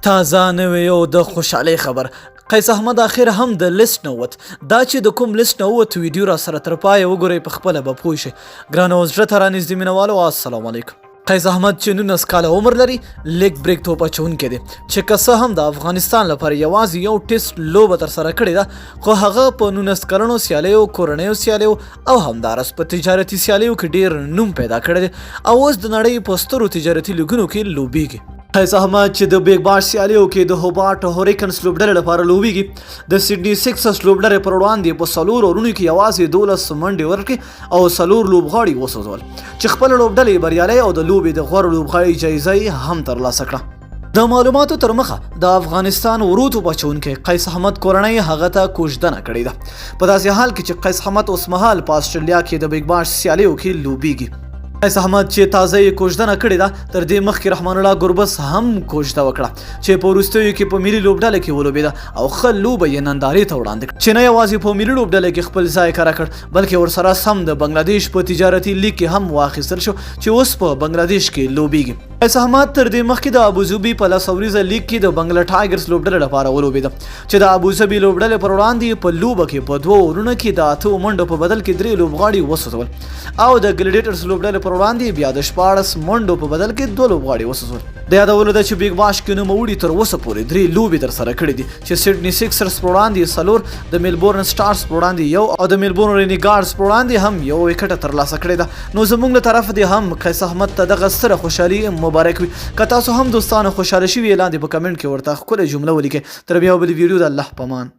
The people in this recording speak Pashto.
تازه نوی او د خوشحالۍ خبر قیس احمد اخر هم د لیست نه ووت. دا چې د کوم لیست نه ووت ویډیو را سره تر پایه وګورئ په خپله به پوه شئ. ګرانو زړه ته رانږدې مینهوالو السلام علیکم. قیس احمد چې 19 کاله عمر لري لیګ بریک توپ اچوونکی دی چې که څه هم د افغانستان لپاره یوازې یو ټیسټ لوبه ترسره کړې ده خو هغه په 19 کلنو سیالیو کورنیو سیالیو او همداراز په تجارتي سیالیو کې ډیر نوم پیدا کړی دی او اوس د نړۍ په سترو تجارتي لیګونو کې لوبیږي. قیس احمد چې د بیګ باش سیالیو کې د هوبارټ هوریکنز لوبډلې لپاره لوبیږي د سیډني سکسرز لوبډلې پر وړاندې په څلورو اورونو کې یوازې 12 منډې ورکړې او څلور لوبغاړي وسوځول چې خپل لوبډلې بریالۍ او د لوبې د غوره لوبغاړي جایزه هم ترلاسه کړه. د معلوماتو تر مخه د افغانستان ورو توپ اچوونکی قیس احمد کورنۍ هغه ته کوژدنه کړې ده په داسې حال کې چې قیس احمد اوس مهال په استرالیا کې د بیګ باش سیالیو کې لوبیږي. قیس احمد چې تازه یې کوژدنه کړې ده تر دې مخکې رحمان الله ګربز هم کوژده وکړه چې په وروستیو کې په ملي لوبډله کې ولوبېده او ښه لوبه یې نندارې ته وړاندې کړه چې نه یوازې په ملي لوبډله کې خپل ځای کره کړ بلکې ورسره سم د بنګلادیش په تجارتي لیګ کې هم واخیستل شو چې اوس په بنګلادیش کې لوبیږي. قیس احمد تر دې مخکې د ابوظبي په لس اوریزه لیګ کې د بنګله ټایګرز لوبډلې لپاره ولوبېده چې د ابوظبي لوبډلې پر وړاندې په لوبه کې په 2 اورونو کې د 8 منډو په بدل کې 3 لوبغاړي وسوځول او د ګلیډیټرز لوبډلې پر وړاندې بیا د 14 منډو په بدل کې 2 لوبغاړي وسوځول. د یادولو ده چې بیګ باش کې نوموړي تر اوسه پورې 3 لوبې ترسره کړې دي چې سیډني سکسرز پر وړاندې 4 د میلبورن سټارز پر وړاندې 1 او د میلبورن رینیګارډز پر وړاندې هم 1 وکټه ترلاسه کړې ده. نو زموږ له طرف دی هم قیس احمد ته دغه ستره خوشحالي مبارک وي. که تاسو هم دوستانو خوشحاله شوي لاندې په کمنټ کې ورته ښکلې جمله ولیکئ. تر بیا بلې ویډیو د الله په امان.